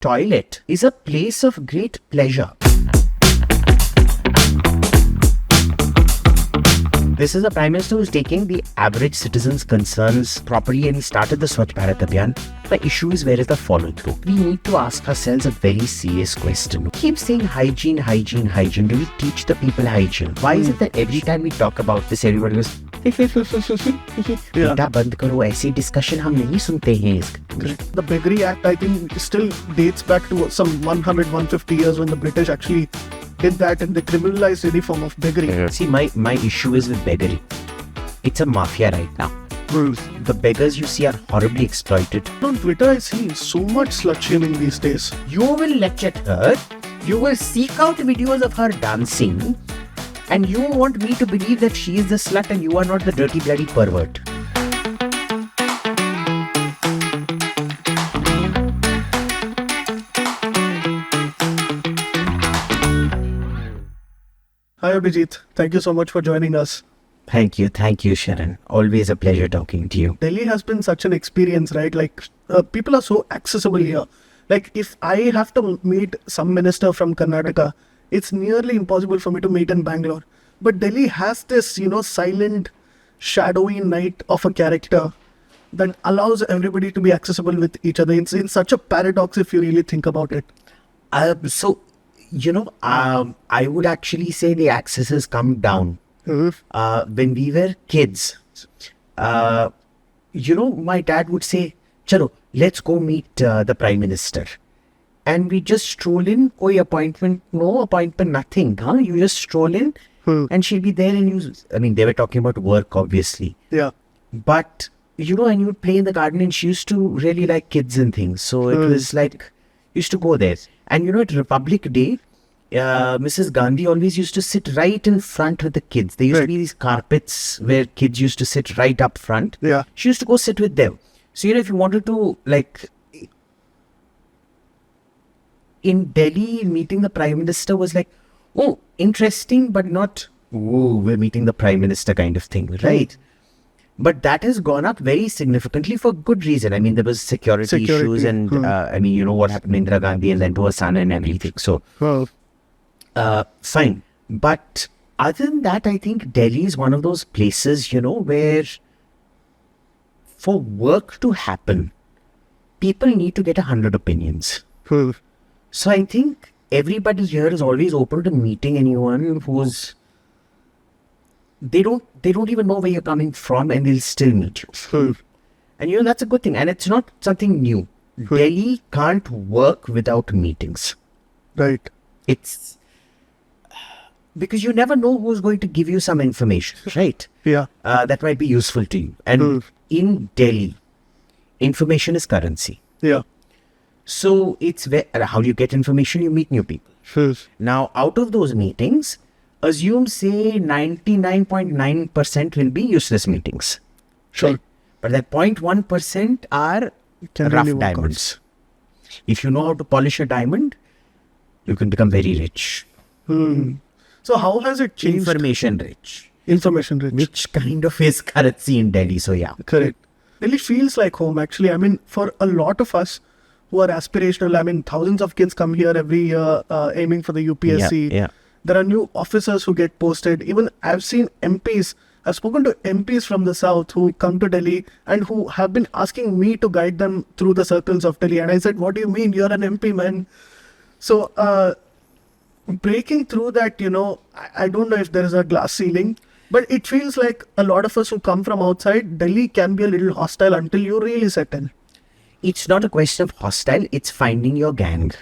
toilet is a place of great pleasure. This is a Prime Minister who's taking the average citizen's concerns properly, and he started the Swachh Bharat Abhiyan. The issue is, where is the follow-through? We need to ask ourselves a very serious question. We keep saying hygiene, hygiene, hygiene. Do we teach the people hygiene? Why is it that every time we talk about this, everybody goes, बेटा बंद करो, ऐसी discussion हम नहीं सुनते हैं. The Beggary Act, I think, still dates back to some 100-150 years when the British actually did that and they criminalized any form of beggary. See, my issue is with beggary. It's a mafia right now. The beggars you see are horribly exploited. On Twitter, I see so much slut-shaming these days. You will lecture her, you will seek out videos of her dancing, and you want me to believe that she is the slut and you are not the dirty bloody pervert. Hi Abhijit, thank you so much for joining us. Thank you, Sharan. Always a pleasure talking to you. Delhi has been such an experience, right? Like, people are so accessible here. Like, if I have to meet some minister from Karnataka, it's nearly impossible for me to meet in Bangalore. But Delhi has this, silent, shadowy night of a character that allows everybody to be accessible with each other. It's in such a paradox if you really think about it. I would actually say the access has come down. When we were kids, my dad would say, "Chalo, let's go meet the Prime Minister." And we just stroll in, no appointment, nothing. You just stroll in and she'll be there, and they were talking about work, obviously. Yeah. But, and you would play in the garden, and she used to really like kids and things. So it was like, used to go there. And at Republic Day, Mrs. Gandhi always used to sit right in front with the kids. There used to be these carpets where kids used to sit right up front. Yeah. She used to go sit with them. So, if you wanted to, in Delhi, meeting the Prime Minister was like, oh, interesting, but not, oh, we're meeting the Prime Minister kind of thing, right? But that has gone up very significantly for good reason. There was security issues and, what happened to Indira Gandhi and then to her son and everything. So, fine. But other than that, I think Delhi is one of those places, where for work to happen, people need to get 100 opinions. So I think everybody here is always open to meeting anyone who's... They don't even know where you're coming from, and they'll still meet you. And that's a good thing. And it's not something new. Delhi can't work without meetings. Right. It's because you never know who's going to give you some information, right? Yeah. That might be useful to you. And in Delhi, information is currency. Yeah. So it's how do you get information? You meet new people. Now, out of those meetings, assume, say, 99.9% will be useless meetings. Sure. Right? But that 0.1% are rough diamonds. If you know how to polish a diamond, you can become very rich. So how has it changed? Information rich. Which kind of is currency in Delhi, so yeah. Correct. Delhi feels like home, actually. For a lot of us who are aspirational, thousands of kids come here every year aiming for the UPSC. Yeah. There are new officers who get posted. Even I've seen MPs. I've spoken to MPs from the south who come to Delhi and who have been asking me to guide them through the circles of Delhi. And I said, what do you mean? You're an MP, man. So breaking through that, I don't know if there is a glass ceiling, but it feels like a lot of us who come from outside, Delhi can be a little hostile until you really settle. It's not a question of hostile. It's finding your gang.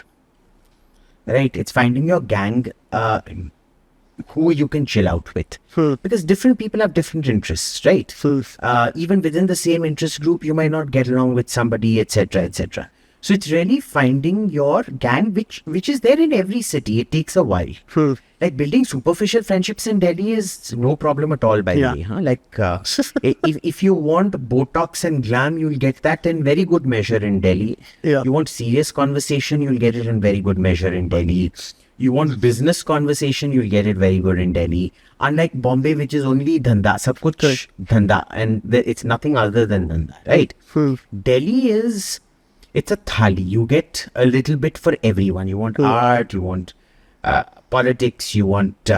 Right, it's finding your gang who you can chill out with. Because different people have different interests, right? Even within the same interest group, you might not get along with somebody, etc., etc. So it's really finding your gang, which is there in every city. It takes a while. Like building superficial friendships in Delhi is no problem at all, by the way. If you want Botox and glam, you'll get that in very good measure in Delhi. Yeah. You want serious conversation, you'll get it in very good measure in Delhi. You want business conversation, you'll get it very good in Delhi. Unlike Bombay, which is only dhanda, sab kuch dhanda, and it's nothing other than dhanda, right? Delhi is... it's a thali. You get a little bit for everyone. You want art, you want politics, you want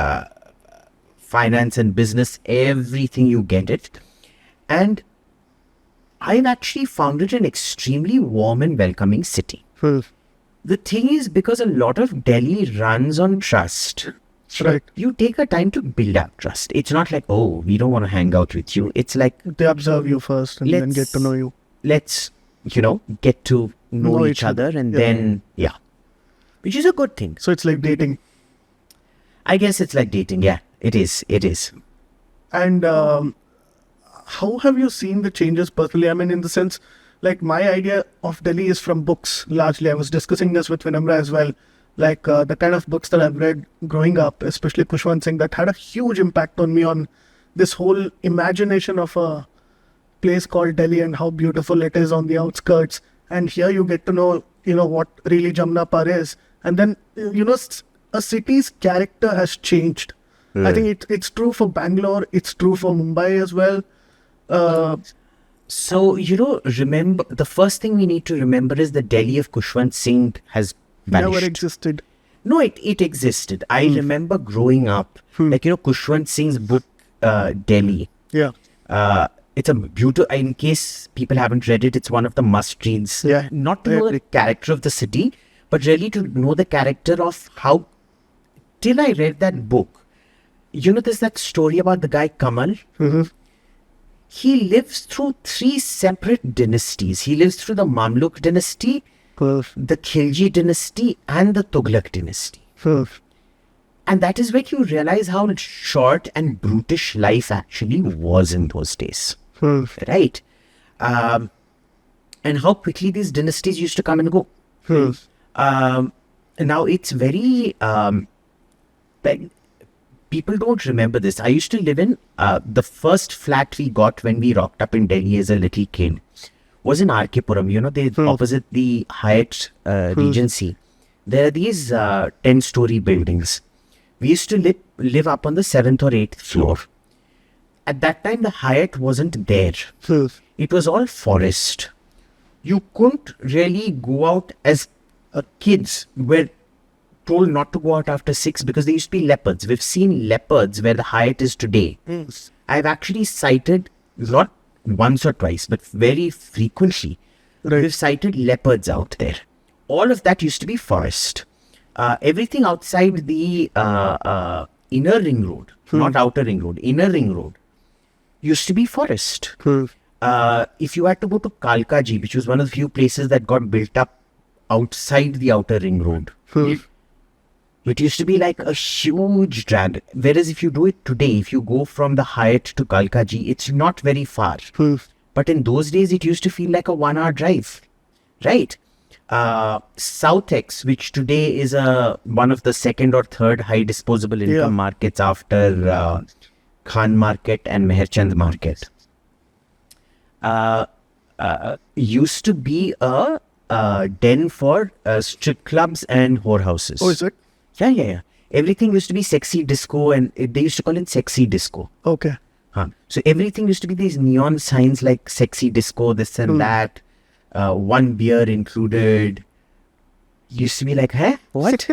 finance and business, everything, you get it. And I've actually found it an extremely warm and welcoming city. The thing is, because a lot of Delhi runs on trust, Right. you take a time to build up trust. It's not like, oh, we don't want to hang out with you. It's like, They observe you first and then Let's- get to know you. let's, get to know each other, and then, which is a good thing. So it's like dating. I guess it's like dating. Yeah, it is. It is. And how have you seen the changes personally? I mean, in the sense, like my idea of Delhi is from books largely. I was discussing this with Vinamra as well. Like the kind of books that I've read growing up, especially Khushwant Singh, that had a huge impact on me on this whole imagination of a place called Delhi and how beautiful it is on the outskirts. And here you get to know, what really Jamna Par is. And then, a city's character has changed. I think it's true for Bangalore. It's true for Mumbai as well. So, remember, the first thing we need to remember is the Delhi of Khushwant Singh has vanished. Never existed. No, it existed. I remember growing up, Khushwant Singh's book, Delhi. Yeah. It's a beautiful, in case people haven't read it, it's one of the must-reads. Yeah, Not to I know agree. the character of the city, but really to know the character of how, till I read that book, there's that story about the guy Kamal. He lives through 3 separate dynasties. He lives through the Mamluk dynasty, the Khilji dynasty, and the Tughlaq dynasty. And that is where you realize how short and brutish life actually was in those days. Right? And how quickly these dynasties used to come and go. Now it's very... people don't remember this. I used to live in the first flat we got when we rocked up in Delhi as a little kid was in RK Puram. They opposite the Hyatt Regency. There are these 10-story buildings. We used to live up on the 7th or 8th floor. At that time, the Hyatt wasn't there. It was all forest. You couldn't really go out as kids were told not to go out after 6 because there used to be leopards. We've seen leopards where the Hyatt is today. I've actually sighted, not once or twice, but very frequently, we've sighted leopards out there. All of that used to be forest. Everything outside the inner ring road, not outer ring road, inner ring road, used to be forest. If you had to go to Kalkaji, which was one of the few places that got built up outside the outer ring road, it used to be like a huge drag. Whereas if you do it today, if you go from the Hyatt to Kalkaji, it's not very far. But in those days, it used to feel like a 1-hour drive, right? Southex, which today is one of the second or third high disposable income markets after Khan Market and Meherchand Market, used to be a den for strip clubs and whorehouses. Oh, is it? Yeah. Everything used to be sexy disco, and they used to call it sexy disco. Okay. So everything used to be these neon signs like sexy disco, this and that. 1 beer included. Used to be like, huh? What?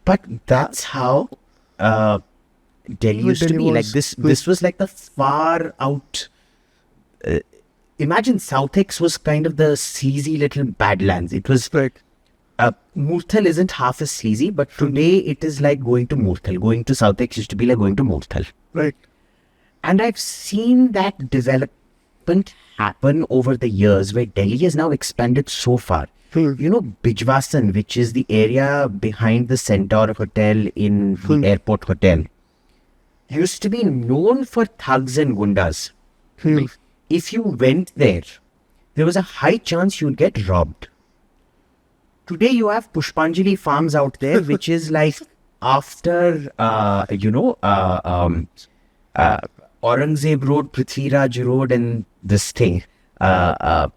But that's how Delhi used to Delhi be. Like was. this was like the far out. Imagine Southex was kind of the sleazy little badlands. It was Right. Murthal isn't half as sleazy, but today it is like going to Murthal. Going to Southex used to be like going to Murthal. Right. And I've seen that development happen over the years where Delhi has now expanded so far. Bijwasan, which is the area behind the Centaur Hotel in the airport hotel, used to be known for thugs and gundas. If you went there, there was a high chance you'd get robbed. Today you have Pushpanjali Farms out there, which is like after, Aurangzeb Road, Prithviraj Road, and this thing. Aurangzeb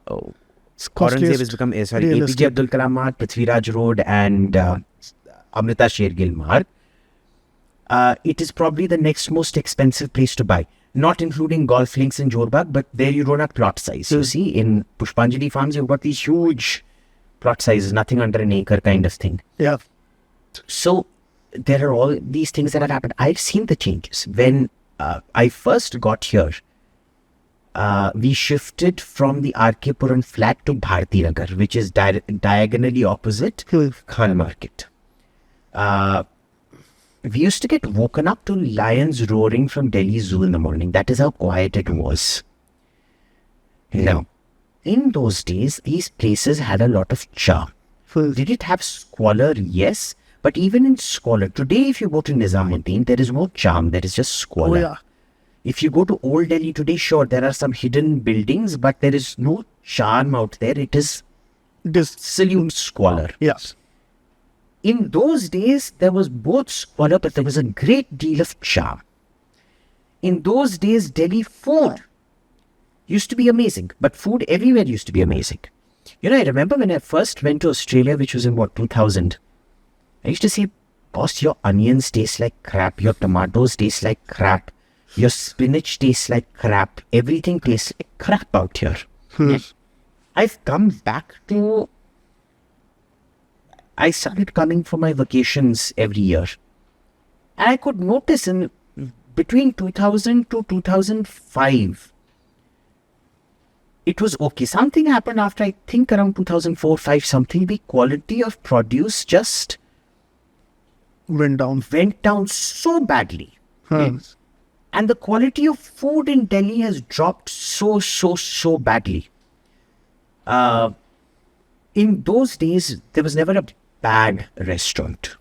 has become, APJ Abdul Kalam Marg, Prithviraj Road, and Amrita Shergill Marg. It is probably the next most expensive place to buy. not including golf links in Jorbag, but there you don't have plot size. You see, in Pushpanjali Farms, you've got these huge plot sizes, nothing under an acre kind of thing. Yeah. So there are all these things that have happened. I've seen the changes. When I first got here, we shifted from the RK Puram flat to Bharati Nagar, which is diagonally opposite Khan Market. We used to get woken up to lions roaring from Delhi Zoo in the morning. That is how quiet it was. Now, in those days, these places had a lot of charm. Did it have squalor? Yes. But even in squalor, today if you go to Nizamuddin, there is no charm. There is just squalor. Oh, yeah. If you go to Old Delhi today, sure, there are some hidden buildings, but there is no charm out there. It is absolute squalor. Yes. In those days, there was both squalor, but there was a great deal of charm. In those days, Delhi food used to be amazing, but food everywhere used to be amazing. You know, I remember when I first went to Australia, which was in 2000, I used to say, boss, your onions taste like crap, your tomatoes taste like crap, your spinach tastes like crap, everything tastes like crap out here. I've come back to... I started coming for my vacations every year. And I could notice in between 2000 to 2005, it was okay. Something happened after, I think, around 2004-5, something. The quality of produce just Went down so badly. And the quality of food in Delhi has dropped so badly. In those days, there was never a bad restaurant.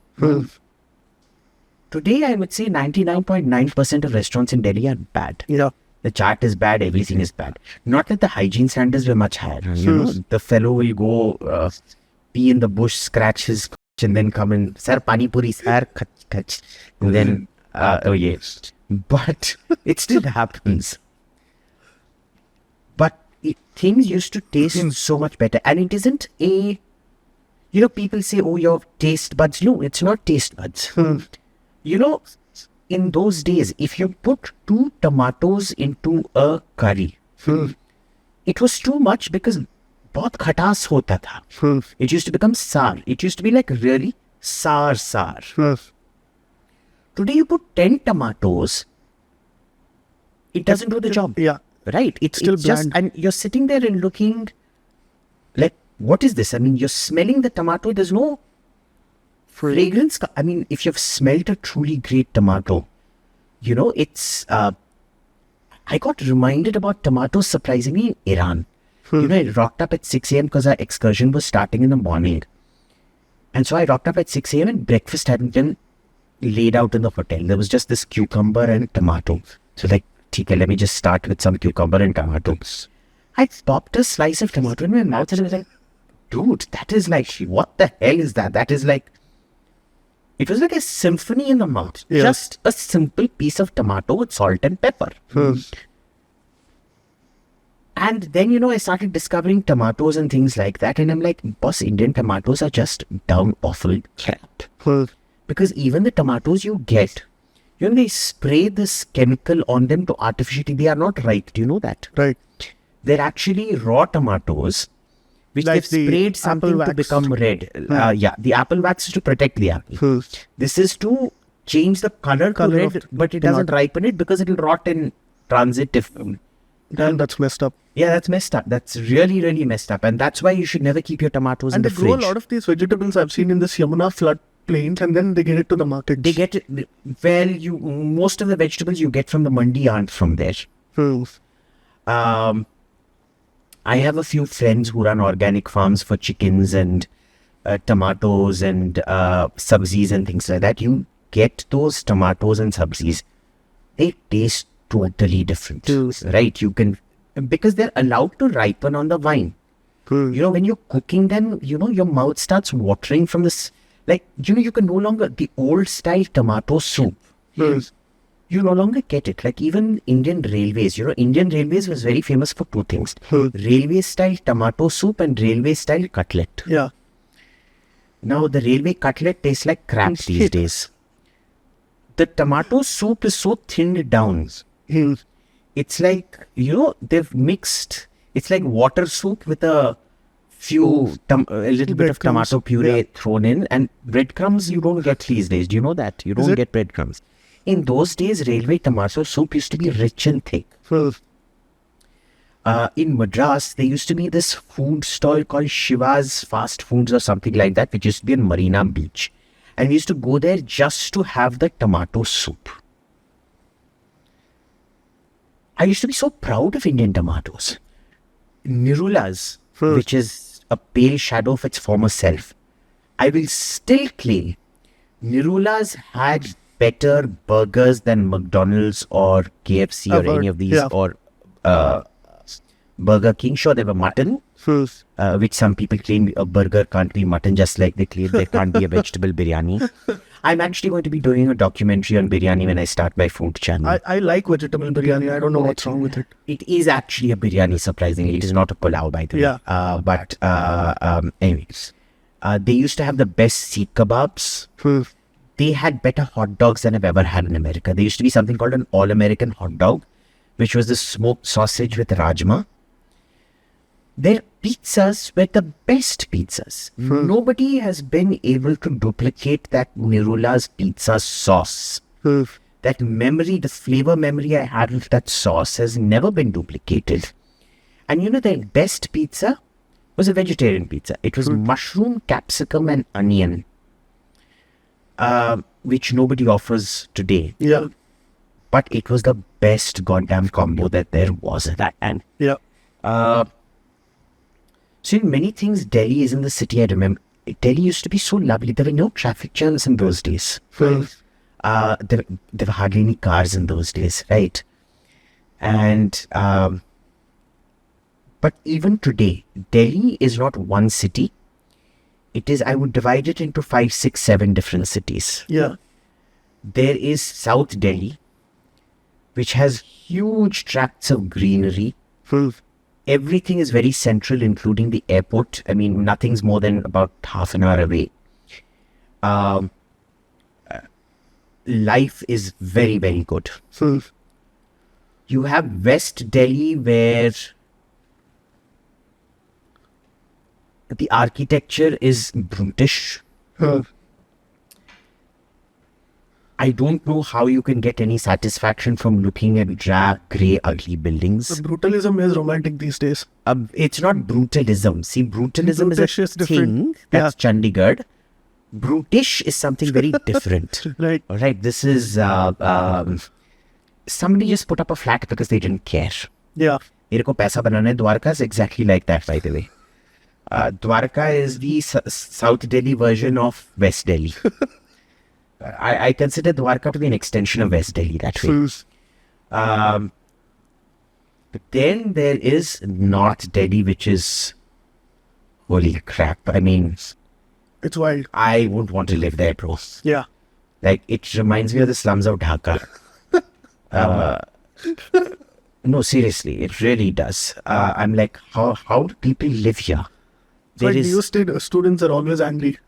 Today, I would say 99.9% of restaurants in Delhi are bad. Yeah. The chaat is bad, everything is bad. Not that the hygiene standards were much higher. You know, the fellow will go pee in the bush, scratch his and then come in, sir, pani puri, sir, khach. And then, oh yes. But it still happens. But things used to taste so much better. And it isn't a, you know, people say, oh, your taste buds. No, it's not taste buds. You know, in those days, if you put 2 tomatoes into a curry, it was too much because बहुत खटास होता था. It used to become sour. It used to be like really sour. Today you put 10 tomatoes, it doesn't do the job. Yeah. Right? It's Still just, bland. and you're sitting there and looking like, what is this? I mean, you're smelling the tomato, there's no fragrance. I mean, if you've smelled a truly great tomato, you know, it's, I got reminded about tomatoes surprisingly in Iran. You know, I rocked up at 6 a.m. because our excursion was starting in the morning. And so I rocked up at 6 a.m. and breakfast hadn't been laid out in the hotel. There was just this cucumber and tomato. So like, okay, let me just start with some cucumber and tomatoes. I popped a slice of tomato in my mouth and I was like, dude, that is like, what the hell is that? That is like, it was like a symphony in the mouth. Yeah. Just a simple piece of tomato with salt and pepper. And then, you know, I started discovering tomatoes and things like that. And I'm like, boss, Indian tomatoes are just down awful crap. Because even the tomatoes you get, you know, they spray this chemical on them to artificially, they are not ripe. Do you know that? Right. They're actually raw tomatoes, which Like they've sprayed the something apple to wax. become red. Yeah, the apple wax is to protect the apple. This is to change the color to Colour of red, the but it doesn't tomato. ripen it because it will rot in transit if... Damn, that's messed up. Yeah, that's messed up. That's really messed up. And that's why you should never keep your tomatoes And in they the grow fridge. a lot of these vegetables I've seen in this Yamuna flood plains, and then they get it to the market. They get it, well, most of the vegetables you get from the mandi aren't from there. I have a few friends who run organic farms for chickens and tomatoes and sabzis and things like that. You get those tomatoes and sabzis, they taste totally different, right? You can, because they're allowed to ripen on the vine. You know, when you're cooking them, you know, your mouth starts watering from this, like, you know, you can no longer, the old style tomato soup, you no longer get it. Like even Indian Railways, you know, Indian Railways was very famous for 2 things. Railway style tomato soup and railway style cutlet. Yeah. Now the railway cutlet tastes like crap these days. The tomato soup is so thinned down. it's like, they've mixed, it's like water soup with a little bit of Breadcrumbs, tomato puree yeah. thrown in, and breadcrumbs you don't get these days. Do you know that? You don't it? get breadcrumbs. In those days, railway tomato soup used to be rich and thick. In Madras, there used to be this food stall called Shiva's Fast Foods or something like that, which used to be on Marina Beach. And we used to go there just to have the tomato soup. I used to be so proud of Indian tomatoes. Nirula's, which is a pale shadow of its former self, I will still claim Nirula's had better burgers than McDonald's or KFC or any of these, or Burger King. Sure, they were mutton, which some people claim a burger can't be mutton, just like they claim there can't be a vegetable biryani. I'm actually going to be doing a documentary on biryani when I start my food channel. I like vegetable biryani. I don't know what's wrong with it. It is actually a biryani, surprisingly. It is not a pulao, by the way. Yeah. But anyways, they used to have the best seekh kebabs. They had better hot dogs than I've ever had in America. There used to be something called an all-American hot dog, which was the smoked sausage with rajma. Their pizzas were the best pizzas. Nobody has been able to duplicate that Nirula's pizza sauce. That memory, the flavor memory I had of that sauce has never been duplicated. And their best pizza was a vegetarian pizza. It was mushroom, capsicum and onion, which nobody offers today. Yeah. But it was the best goddamn combo that there was at that time. Yeah. So in many things, Delhi is in the city. I remember Delhi used to be so lovely. There were no traffic jams in those days. There were hardly any cars in those days, right? And but even today, Delhi is not one city. It is, I would divide it into 5, 6, 7 different cities. Yeah. There is South Delhi, which has huge tracts of greenery. Everything is very central, including the airport. I mean, nothing's more than about half an hour away. Life is very, very good. You have West Delhi, where the architecture is brutish. I don't know how you can get any satisfaction from looking at drab, grey, ugly buildings. Brutalism is romantic these days. It's not brutalism. See, brutalism Brutish is is a thing. That's Chandigarh. Brutish is something very different. Right. All right. This is somebody just put up a flat because they didn't care. Yeah. मेरे को पैसा बनाना है. Dwarka is exactly like that, by the way. Dwarka is the South Delhi version of West Delhi. I consider Dwarka to be an extension of West Delhi that way. But then there is North Delhi, which is, holy crap. I mean, It's wild. I wouldn't want to live there, bro. Yeah. Like, it reminds me of the slums of Dhaka. No, seriously, it really does. I'm like, how do people live here? So new students are always angry.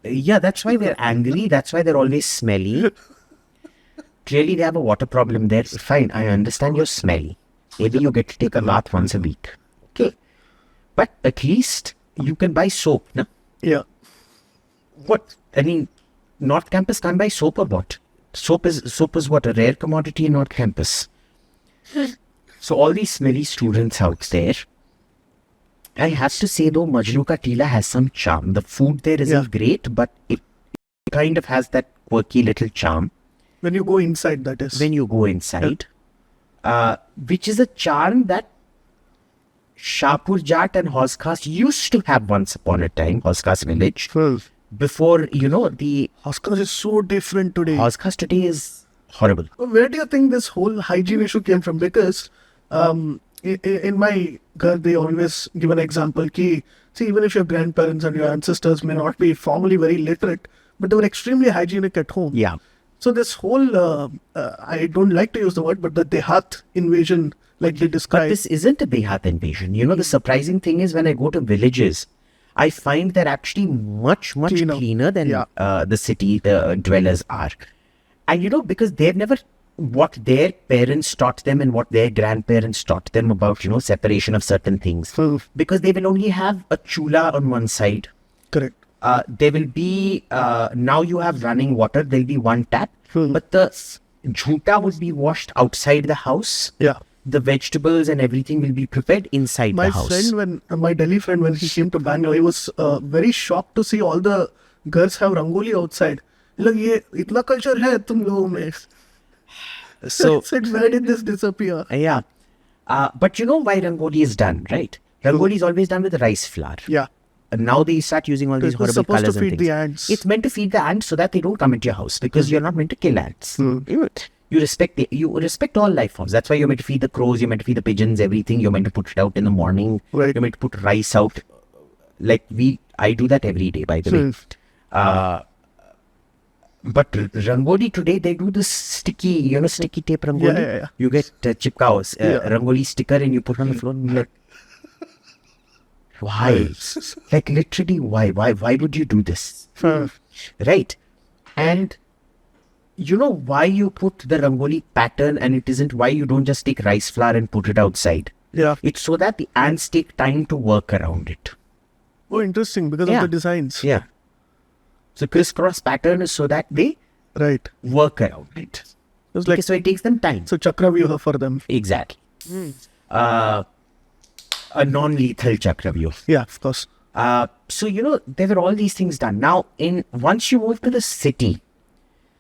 Yeah, that's why they're angry. That's why they're always smelly. Clearly, they have a water problem there. Fine, I understand you're smelly. Maybe you get to take a bath once a week. Okay. But at least you can buy soap, no? Yeah. What? I mean, North Campus can't buy soap or what? Soap is what? A rare commodity in North Campus. So all these smelly students out there, I have to say though, Majnu Ka Tila has some charm. The food there isn't great, but it kind of has that quirky little charm. When you go inside, that is. When you go inside. Which is a charm that Shahpur Jat and Hauskhas used to have once upon a time, Hauskhas village. Before, the... Hauskhas is so different today. Hauskhas today is horrible. Where do you think this whole hygiene issue came from? Because in my घर, they always give an example ki, see, even if your grandparents and your ancestors may not be formally very literate, but they were extremely hygienic at home. Yeah. So this whole, I don't like to use the word, but the Dehat invasion, like they describe. But this isn't a Dehat invasion. The surprising thing is when I go to villages, I find they're actually much cleaner than the city dwellers are. And because they've never what their parents taught them and what their grandparents taught them about, separation of certain things. Because they will only have a chula on one side. Correct. There will be, now you have running water, there'll be one tap, but the jhuta would be washed outside the house. Yeah. The vegetables and everything will be prepared inside My the house. friend, my Delhi friend, when he came to Bangalore, he was very shocked to see all the girls have rangoli outside. He's like, ये इतना culture है तुम लोगों में. So, I said, where did this disappear? yeah. But you know why rangoli is done, right? Rangoli is always done with rice flour. Yeah. And now they start using all these It was horrible supposed to colors and feed things. the ants. It's meant to feed the ants so that they don't come into your house, because you're not meant to kill ants. You respect all life forms. That's why you're meant to feed the crows, you're meant to feed the pigeons, everything. You're meant to put it out in the morning. Right. You're meant to put rice out. I do that every day, by the way. But rangoli today, they do this sticky tape rangoli. Yeah. You get chipkaos, rangoli sticker, and you put on the floor and you're like, why? Like literally, why? Why would you do this? Right? And you know why you put the rangoli pattern, and it isn't why you don't just take rice flour and put it outside. Yeah. It's so that the ants take time to work around it. Oh, interesting, because of the designs. Yeah. So crisscross pattern is so that they Right. work around it. It's like, So it takes them time. so Chakravyuha for them. Exactly. A non-lethal Chakravyuh. Yeah, of course. So there were all these things done. Now, once you move to the city,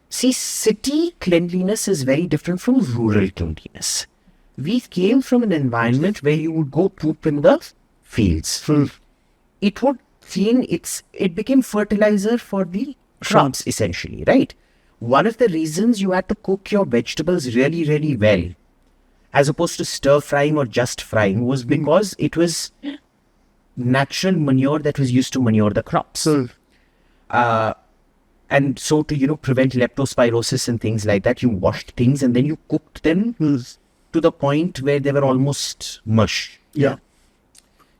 see, city cleanliness is very different from rural cleanliness. We came from an environment where you would go poop in the fields. It would clean, it became fertilizer for the crops, essentially, right? One of the reasons you had to cook your vegetables really, really well, as opposed to stir frying or just frying, was because it was natural manure that was used to manure the crops. And so to, prevent leptospirosis and things like that, you washed things and then you cooked them to the point where they were almost mush. Yeah.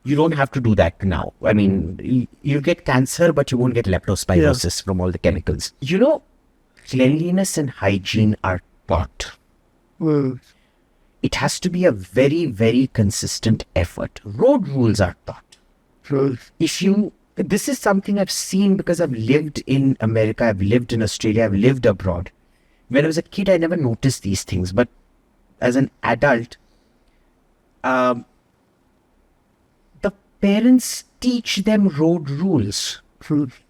You don't have to do that now. I mean, you get cancer, but you won't get leptospirosis from all the chemicals. Cleanliness and hygiene are taught. It has to be a very, very consistent effort. Road rules are taught. This is something I've seen because I've lived in America, I've lived in Australia, I've lived abroad. When I was a kid, I never noticed these things. But as an adult, the parents teach them road rules.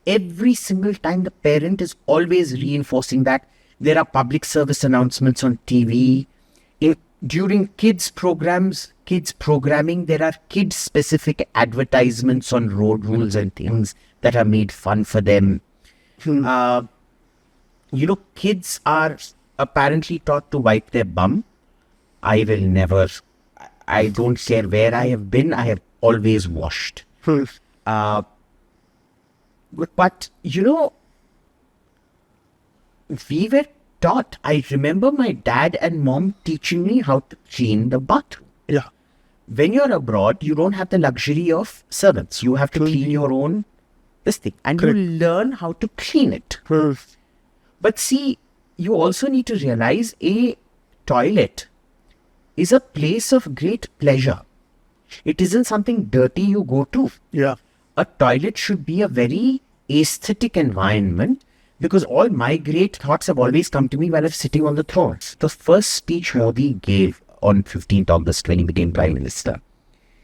Every single time the parent is always reinforcing that. There are public service announcements on TV. During kids programming, there are kid-specific advertisements on road rules and things that are made fun for them. Kids are apparently taught to wipe their bum. I will never. I don't care where I have been. I have always washed. But we were taught. I remember my dad and mom teaching me how to clean the bathroom. Yeah. When you're abroad, you don't have the luxury of servants. You have to clean your own this thing. And you learn how to clean it. But see, you also need to realize a toilet is a place of great pleasure. It isn't something dirty you go to. Yeah. A toilet should be a very aesthetic environment, because all my great thoughts have always come to me while I was sitting on the throne. The first speech Modi gave on 15th August when he became Prime Minister,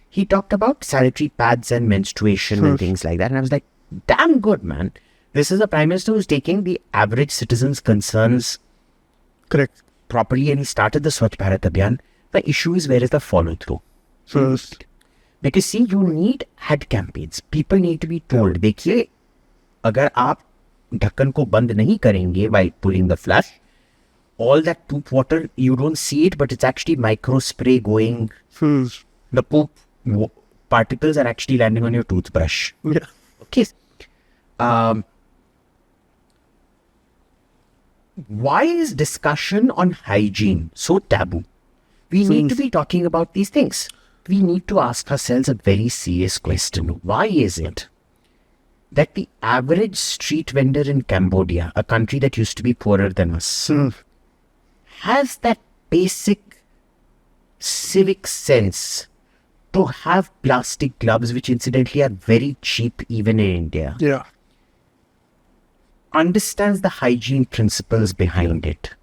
he talked about sanitary pads and menstruation and things like that. And I was like, damn good, man. This is a Prime Minister who's taking the average citizen's concerns properly, and he started the Swachh Bharat Abhiyan. The issue is, where is the follow-through? Because see, you need ad campaigns. People need to be told, देखिए, अगर आप ढक्कन को बंद नहीं करेंगे while pulling the flush, all that poop water, you don't see it, but it's actually micro spray going. The poop particles are actually landing on your toothbrush. Yeah. Okay. Why is discussion on hygiene so taboo? We need to be talking about these things. We need to ask ourselves a very serious question. Why is it that the average street vendor in Cambodia, a country that used to be poorer than us, has that basic civic sense to have plastic gloves, which incidentally are very cheap even in India, Yeah. understands the hygiene principles behind it.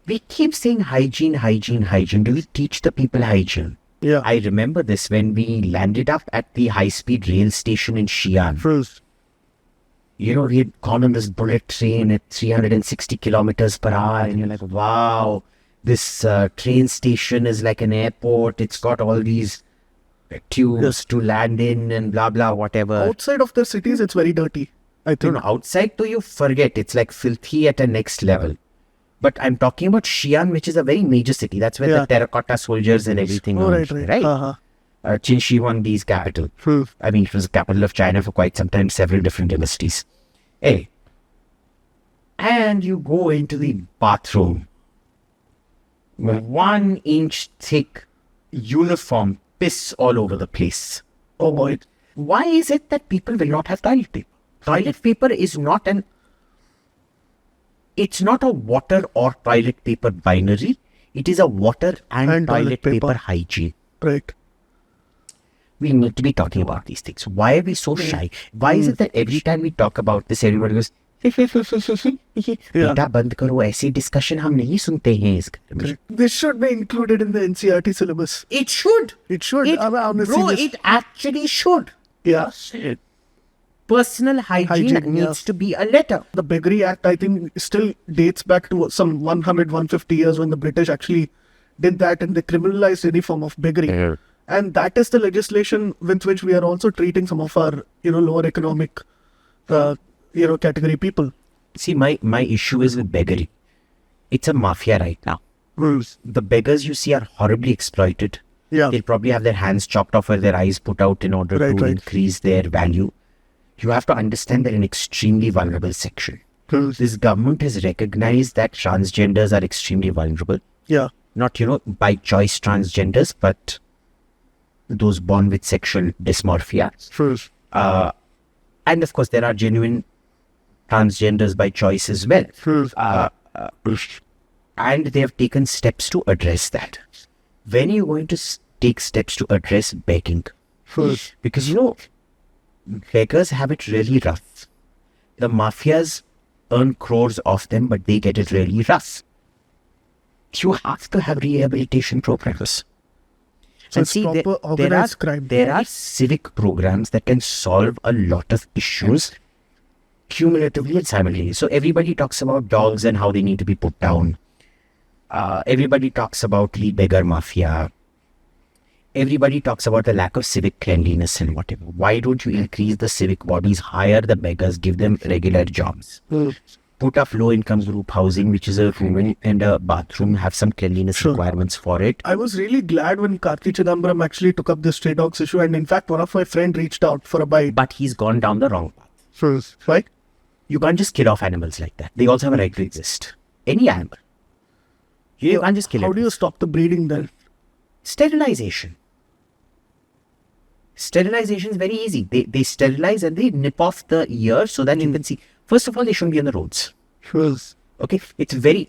We keep saying hygiene, hygiene, hygiene. Do we teach the people hygiene? Yeah. I remember this when we landed up at the high-speed rail station in Xi'an. You know, we had gone on this bullet train at 360 kilometers per hour, and you're like, wow, this train station is like an airport. It's got all these tubes to land in and blah, blah, whatever. Outside of the cities, it's very dirty, I No, think. no, outside though, you forget. It's like filthy at a next level. But I'm talking about Xi'an, which is a very major city. That's where the terracotta soldiers and everything Oh, are, right. Uh-huh. Qin Shi Huangdi's capital. I mean, it was the capital of China for quite some time, several different dynasties. Hey, and you go into the bathroom, 1 inch thick uniform piss all over the place. Oh boy. Why is it that people will not have toilet paper? Toilet paper is not it's not a water or toilet paper binary. It is a water and toilet paper hygiene. Right. We need to be talking about these things. Why are we so shy? Why is it that every time we talk about this, everybody goes, बेटा बंद करो, ऐसी discussion हम नहीं सुनते हैं इस घर में. This should be included in the NCERT syllabus. It should. It should. Bro, it actually should. Yeah. Personal hygiene needs yes. to be a letter. The Beggar Act, I think, still dates back to some 100, 150 years when the British actually did that and they criminalized any form of beggary. And that is the legislation with which we are also treating some of our, lower economic, category people. See, my issue is with beggary. It's a mafia right now. The beggars you see are horribly exploited. Yeah. They'll probably have their hands chopped off or their eyes put out in order to increase their value. You have to understand they're an extremely vulnerable section. This government has recognized that transgenders are extremely vulnerable. Yeah. Not, by choice transgenders, but those born with sexual dysmorphia. And of course, there are genuine transgenders by choice as well. And they have taken steps to address that. When are you going to take steps to address begging? Because, beggars have it really rough. The mafias earn crores off them, but they get it really rough. You have to have rehabilitation programs. So and see, there are civic programs that can solve a lot of issues cumulatively and simultaneously. So everybody talks about dogs and how they need to be put down. Everybody talks about the Beggar Mafia. Everybody talks about the lack of civic cleanliness and whatever. Why don't you increase the civic bodies, hire the beggars, give them regular jobs? Put up low-income group housing, which is a room and a bathroom, have some cleanliness requirements for it. I was really glad when Karthi Chidambaram actually took up this stray dogs issue, and in fact, one of my friends reached out for a bite. But he's gone down the wrong path. Right? You can't just kill off animals like that. They also have a right to exist. Any animal. You can't just kill it. How do you stop the breeding then? Sterilization. Sterilization is very easy. They sterilize and they nip off the ear so that you can see. First of all, they shouldn't be on the roads. Okay,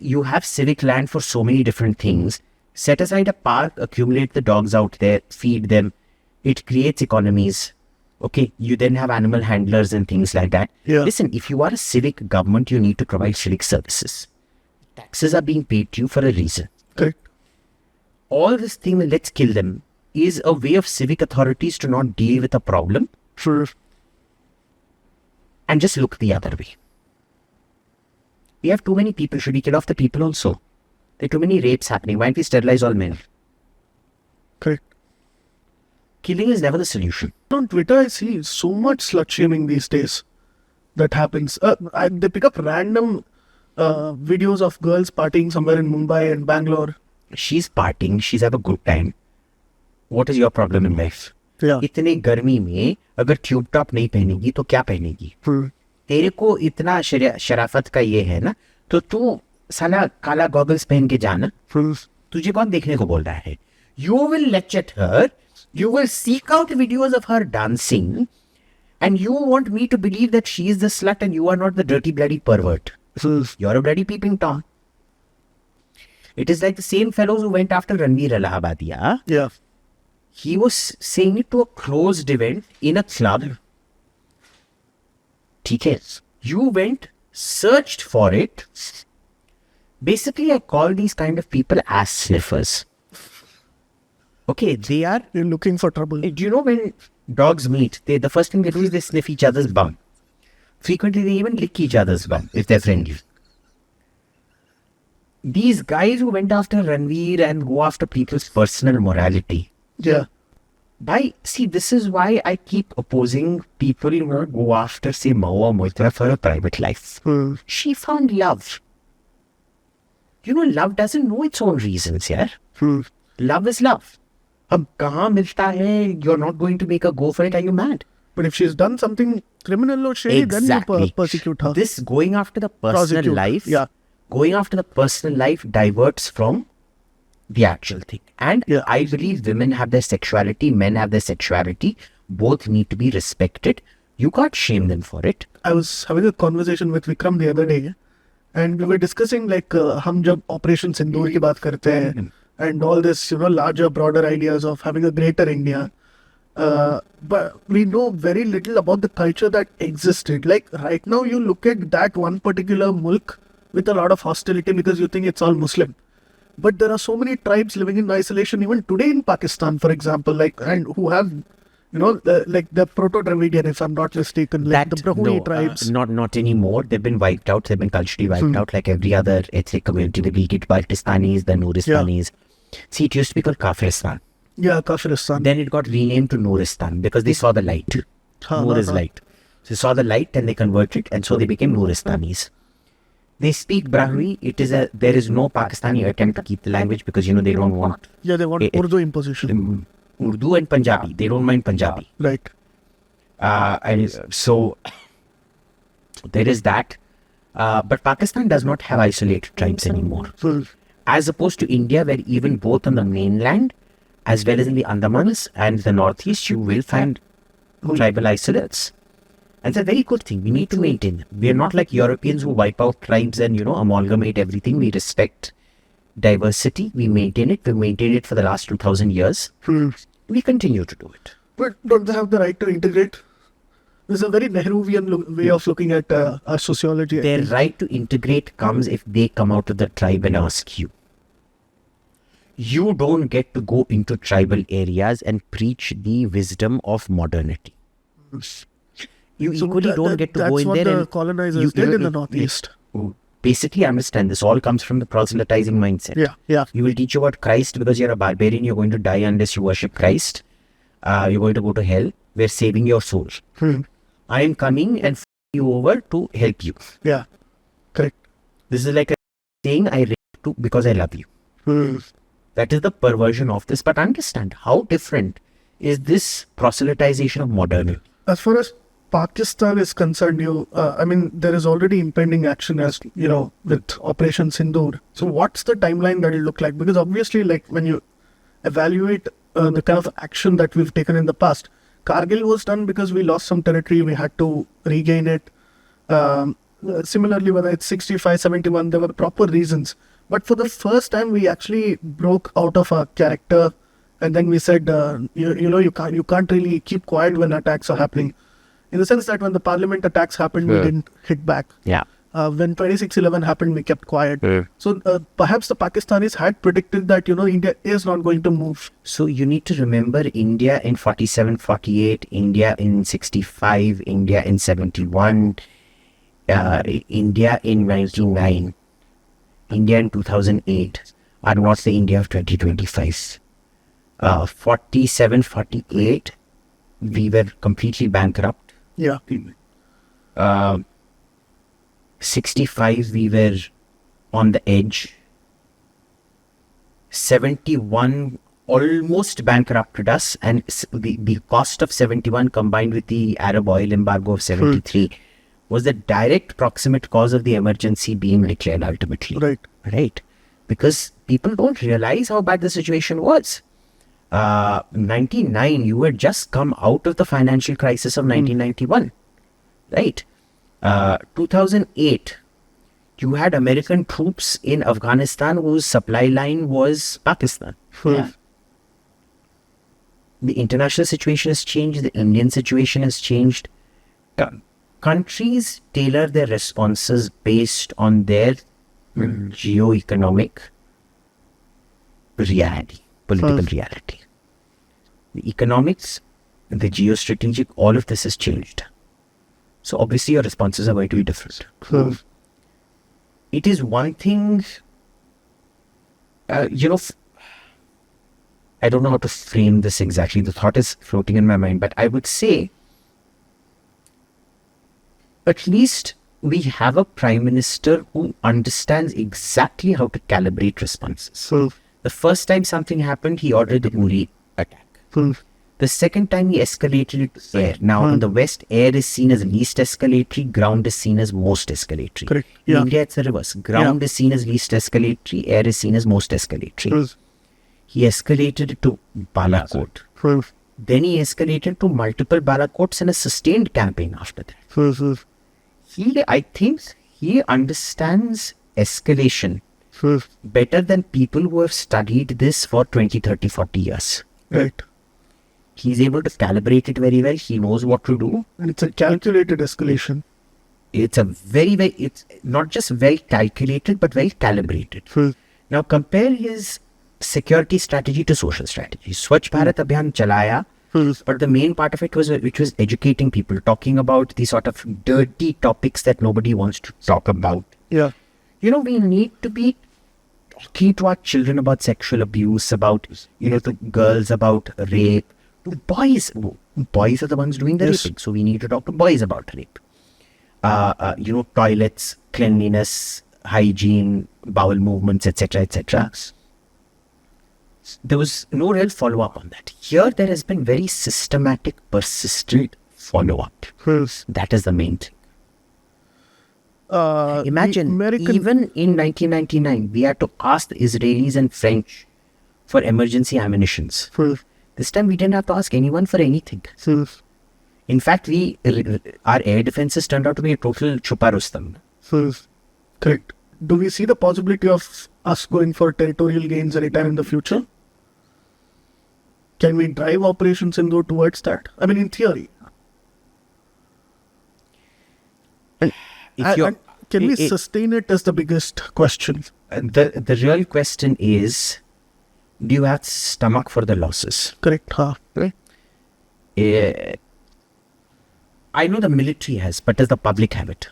you have civic land for so many different things. Set aside a park, accumulate the dogs out there, feed them. It creates economies. Okay, you then have animal handlers and things like that. Yeah. Listen, if you are a civic government, you need to provide civic services. Taxes are being paid to you for a reason. Correct. All this thing, let's kill them, is a way of civic authorities to not deal with a problem and just look the other way. We have too many people. Should we kill off the people also? There are too many rapes happening. Why don't we sterilize all men? Correct. Killing is never the solution. On Twitter, I see so much slut shaming these days that happens. They pick up random videos of girls partying somewhere in Mumbai and Bangalore. She's partying. She's have a good time. What is your problem in life? Yeah. इतने गर्मी में अगर tube top नहीं पहनेगी तो क्या पहनेगी? तेरे को इतना शराफत का ये है ना, तो तू साला काला गॉगल्स पहन के जाना. तुझे कौन देखने को बोल रहा है? You will lecture her. You will seek out videos of her dancing, and you want me to believe that she is the slut and you are not the dirty bloody pervert. You're a bloody peeping Tom. It is like the same fellows who went after Ranveer Allahabadia. Yeah. He was saying it to a closed event in a club. TK, you went, searched for it. Basically, I call these kind of people ass sniffers. Okay, they are... You're looking for trouble. Do you know when dogs meet, the first thing they do is they sniff each other's bum. Frequently, they even lick each other's bum if they're friendly. These guys who went after Ranveer and go after people's personal morality. Yeah. See, this is why I keep opposing people who go after, say, Mahua Moitra for a private life. She found love. You know, love doesn't know its own reasons, yeah? Love is love. Ab kahan milta hai, you're not going to make a go for it, are you mad? But if she's done something criminal or shady, then you persecute her. This going after the personal life, going after the personal life diverts from the actual thing. And I believe women have their sexuality, men have their sexuality. Both need to be respected. You can't shame them for it. I was having a conversation with Vikram the other day, and we were discussing like hum jab Operation Sindoor ki baat karte hain, and all this, you know, larger, broader ideas of having a greater India. But we know very little about the culture that existed. Like right now, you look at that one particular mulk with a lot of hostility because you think it's all Muslim. But there are so many tribes living in isolation even today in Pakistan, for example, like, and who have, you know, the Proto-Dravidian, if I'm not mistaken, like the Brahmani tribes. Not anymore. They've been wiped out. They've been culturally wiped out like every other ethnic community. The Gilgit Baltistanis, the Nuristanis. See, it used to be called Kafiristan. Yeah, Kafiristan. Then it got renamed to Nuristan because they saw the light. Nur is light. So they saw the light and they converted, and so they became Nuristanis. They speak Brahmi. There is no Pakistani attempt to keep the language because, you know, they don't want... Yeah, they want Urdu imposition. Urdu and Punjabi. They don't mind Punjabi. Right. And so there is that. But Pakistan does not have isolated tribes anymore. As opposed to India, where even both on the mainland as well as in the Andamans and the Northeast, you will find tribal isolates. And it's a very good thing. We need to maintain them. We are not like Europeans who wipe out tribes and, you know, amalgamate everything. We respect diversity. We maintain it. We've maintained it for the last 2000 years. We continue to do it. But don't they have the right to integrate? There's a very Nehruvian way of looking at our sociology. Their right to integrate comes if they come out of the tribe and ask you. You don't get to go into tribal areas and preach the wisdom of modernity. You equally don't get to go in there. That's what the colonizers did in the Northeast. Basically, understand this all comes from the proselytizing mindset. Yeah. You will teach you about Christ because you're a barbarian. You're going to die unless you worship Christ. You're going to go to hell. We're saving your soul. I am coming and you over to help you. Yeah, correct. This is like a saying I rape to because I love you. That is the perversion of this. But understand how different is this proselytization of modernity. As far as Pakistan is concerned, there is already impending action, as you know, with Operation Sindoor. So what's the timeline that will look like? Because obviously, like when you evaluate the kind of action that we've taken in the past, Kargil was done because we lost some territory, we had to regain it. Similarly, whether it's 65, 71, there were proper reasons. But for the first time, we actually broke out of our character, and then we said, you can't really keep quiet when attacks are happening. In the sense that when the parliament attacks happened, we didn't hit back. Yeah. When 26/11 happened, we kept quiet. So perhaps the Pakistanis had predicted that, India is not going to move. So you need to remember India in 47, 48, India in 65, India in 71, India in 99, India in 2008 are not the India of 2025. 47, 48, we were completely bankrupt. Yeah. 65, we were on the edge. 71 almost bankrupted us, and the cost of 71 combined with the Arab oil embargo of 73 was the direct proximate cause of the emergency being declared ultimately. Right. Because people don't realize how bad the situation was. 99, you had just come out of the financial crisis of 1991. Right. 2008, You had American troops in Afghanistan whose supply line was Pakistan. Yeah. The international situation has changed. The Indian situation has changed. Countries tailor their responses based on their geo-economic reality, political reality. The economics, the geostrategic, all of this has changed. So obviously your responses are going to be different. It is one thing, I don't know how to frame this exactly. The thought is floating in my mind, but I would say at least we have a prime minister who understands exactly how to calibrate responses. The first time something happened, he ordered the Uri attack. The second time, he escalated it to air. Now, in the West, air is seen as least escalatory, ground is seen as most escalatory. Correct. In Yeah. India, it's the reverse. Ground is seen as least escalatory, air is seen as most escalatory. He escalated it to Balakot. Then he escalated to multiple Balakots and a sustained campaign after that. I think he understands escalation better than people who have studied this for 20, 30, 40 years. Right. He's able to calibrate it very well. He knows what to do. And it's a calculated escalation. It's it's not just well calculated, but well calibrated. Now compare his security strategy to social strategy. Swachh Bharat Abhiyan chalaya, but the main part of it was educating people, talking about the sort of dirty topics that nobody wants to talk about. Yeah. We need to be talking to our children about sexual abuse, about, the girls about rape. To boys are the ones doing the raping, so we need to talk to boys about rape. Toilets, cleanliness, hygiene, bowel movements, etc., etc. There was no real follow-up on that. Here, there has been very systematic, persistent follow-up. That is the main thing. Imagine, even in 1999, we had to ask the Israelis and French for emergency ammunitions. This time, we didn't have to ask anyone for anything. In fact, our air defenses turned out to be a total chupa Rustam. Correct. Do we see the possibility of us going for territorial gains anytime in the future? Can we drive operations and go towards that? I mean, in theory. Can we sustain it is the biggest question. The real question is, do you have stomach for the losses? Correct. I know the military has, but does the public have it?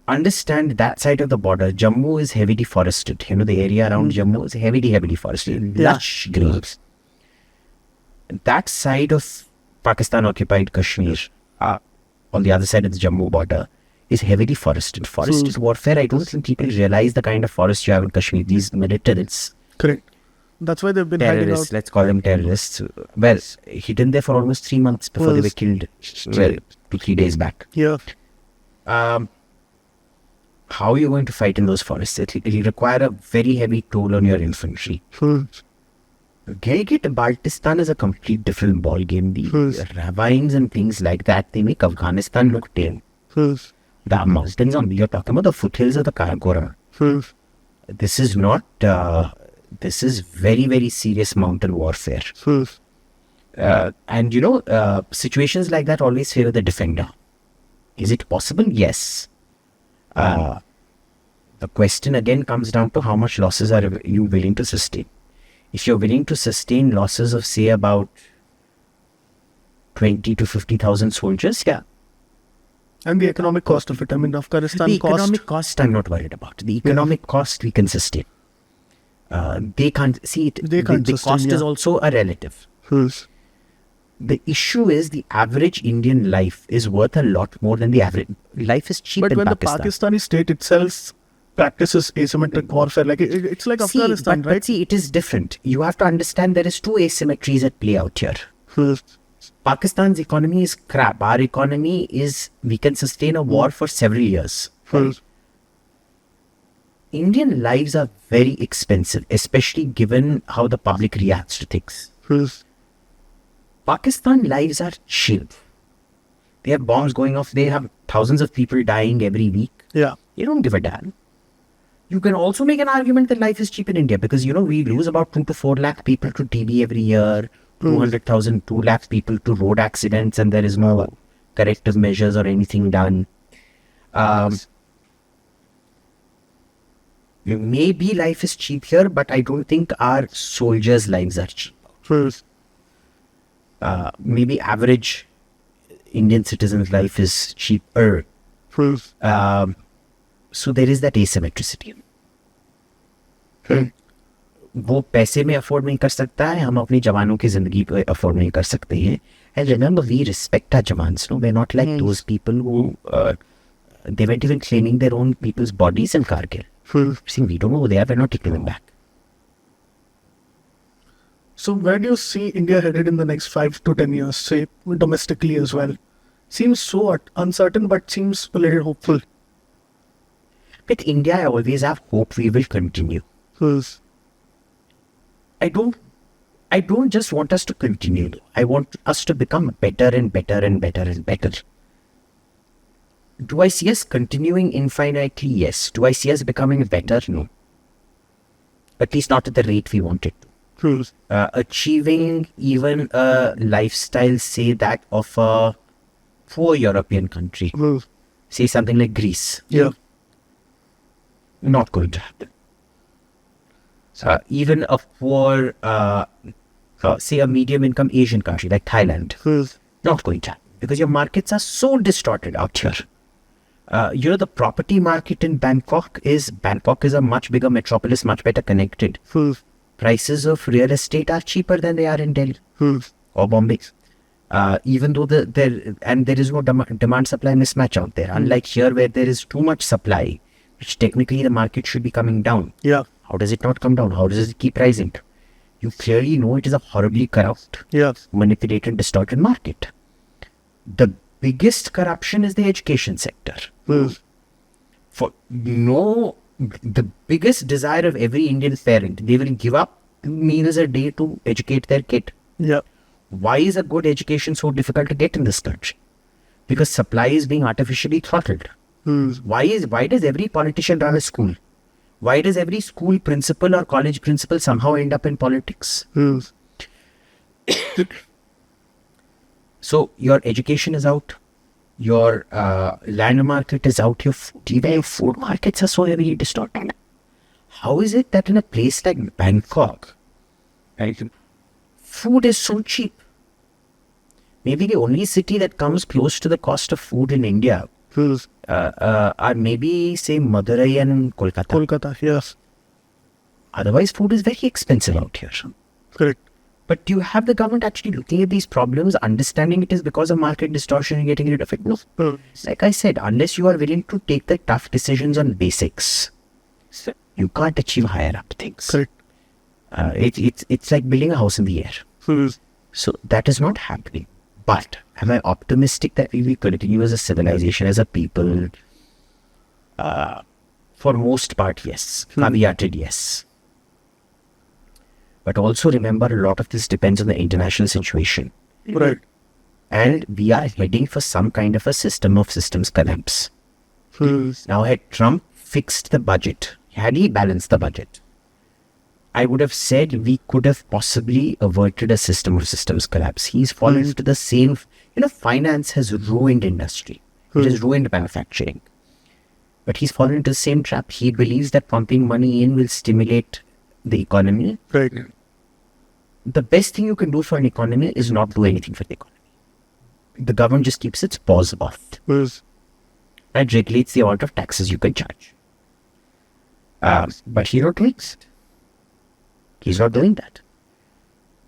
Understand that side of the border. Jammu is heavily forested. The area around Jammu is heavily forested. Lush greens. That side of Pakistan-occupied Kashmir, on the other side of the Jammu border, is heavily forested. Forested warfare, I don't think people realize the kind of forest you have in Kashmir. These militants. Correct. That's why they've been hiding out. Let's call them terrorists. Well, hidden there for almost 3 months before they were killed. Well, 2-3 days back. Yeah. How are you going to fight in those forests? It will require a very heavy toll on your infantry. Baltistan is a complete different ball game. The ravines and things like that, they make Afghanistan look tame. The mountains you're talking about the foothills of the Karakoram. This is not, this is very, very serious mountain warfare. And situations like that always favor the defender. Is it possible? Yes. The question again comes down to how much losses are you willing to sustain. If you're willing to sustain losses of say about 20 to 50,000 soldiers, yeah. And the economic cost of it. I mean, Afghanistan the economic cost I'm not worried about. The economic cost we can sustain. They can't see it. The cost is also a relative. The issue is the average Indian life is worth a lot more than the average. Life is cheap in Pakistan. But when the Pakistani state itself practices asymmetric warfare, like it's like Afghanistan, right? But see, it is different. You have to understand there is two asymmetries at play out here. Pakistan's economy is crap. Our economy is, we can sustain a war for several years. Indian lives are very expensive, especially given how the public reacts to things. Pakistan lives are cheap. They have bombs going off. They have thousands of people dying every week. Yeah. You don't give a damn. You can also make an argument that life is cheap in India because, we lose about 2 to 4 lakh people to TB every year, 200,000, 2 lakh people to road accidents, and there is no corrective measures or anything done. Maybe life is cheap here, but I don't think our soldiers' lives are cheap. Maybe average Indian citizen's life is cheaper. So there is that asymmetricity. वो पैसे में afford नहीं कर सकता है, हम अपनी जवानों की जिंदगी पे अफोर्ड नहीं कर सकते हैं. And remember, we respect our jawans. No, we're not like those people who they weren't even claiming their own people's bodies in Kargil. See, we don't know who they are. We're not taking them back. So where do you see India headed in the next 5 to 10 years, say domestically as well? Seems so uncertain, but seems a little hopeful. With India, I always have hope we will continue. I don't just want us to continue. I want us to become better and better and better and better. Do I see us continuing infinitely? Yes. Do I see us becoming better? No. At least not at the rate we wanted to. Achieving even a lifestyle, say that of a poor European country. Say something like Greece. Yeah. Not going to happen. Even a poor, say a medium income Asian country like Thailand. Not going to happen. Because your markets are so distorted out here. The property market in Bangkok is a much bigger metropolis, much better connected. Prices of real estate are cheaper than they are in Delhi or Bombay. Even though there is no demand supply mismatch out there. Unlike here where there is too much supply, which technically the market should be coming down. Yeah. How does it not come down? How does it keep rising? You clearly know it is a horribly corrupt, manipulated, distorted market. The biggest corruption is the education sector. The biggest desire of every Indian parent, they will give up meals a day to educate their kid. Yeah. Why is a good education so difficult to get in this country? Because supply is being artificially throttled. Why does every politician run a school? Why does every school principal or college principal somehow end up in politics? So your education is out, your land market is out, your food markets are so heavily distorted. How is it that in a place like Bangkok, food is so cheap? Maybe the only city that comes close to the cost of food in India are maybe, say, Madurai and Kolkata. Kolkata, yes. Otherwise, food is very expensive out here. Correct. But do you have the government actually looking at these problems, understanding it is because of market distortion and getting rid of it? No. Like I said, unless you are willing to take the tough decisions on basics, you can't achieve higher up things. Correct. It's like building a house in the air. So that is not happening. But am I optimistic that we will continue as a civilization, as a people? For most part, yes. Caveated, yes. But also remember, a lot of this depends on the international situation. Right. And we are heading for some kind of a system of systems collapse. Now, had Trump fixed the budget, had he balanced the budget, I would have said we could have possibly averted a system of systems collapse. He's fallen into the same, finance has ruined industry. It has ruined manufacturing. But he's fallen into the same trap. He believes that pumping money in will stimulate the economy. Right. The best thing you can do for an economy is not do anything for the economy. The government just keeps its paws off it. And regulates the amount of taxes you can charge. But he not doing it. He's not doing that.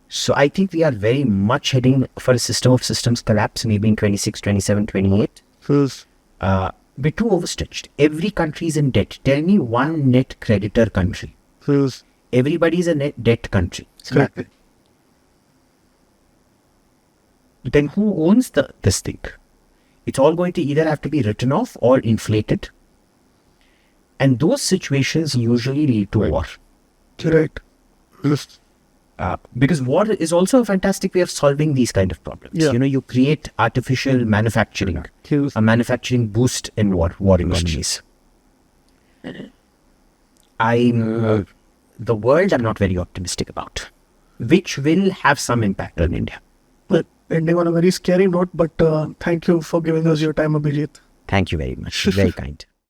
So I think we are very much heading for a system of systems collapse, maybe in 26, 27, 28. We're too overstretched. Every country is in debt. Tell me one net creditor country. Everybody is a net debt country. Correct. Then who owns this thing? It's all going to either have to be written off or inflated. And those situations usually lead to war. Right. Because war is also a fantastic way of solving these kind of problems. Yeah. You create artificial manufacturing, a manufacturing boost in war economies. The world I'm not very optimistic about, which will have some impact on India. But ending on a very scary note, but thank you for giving us your time, Abhijit. Thank you very much. Very kind.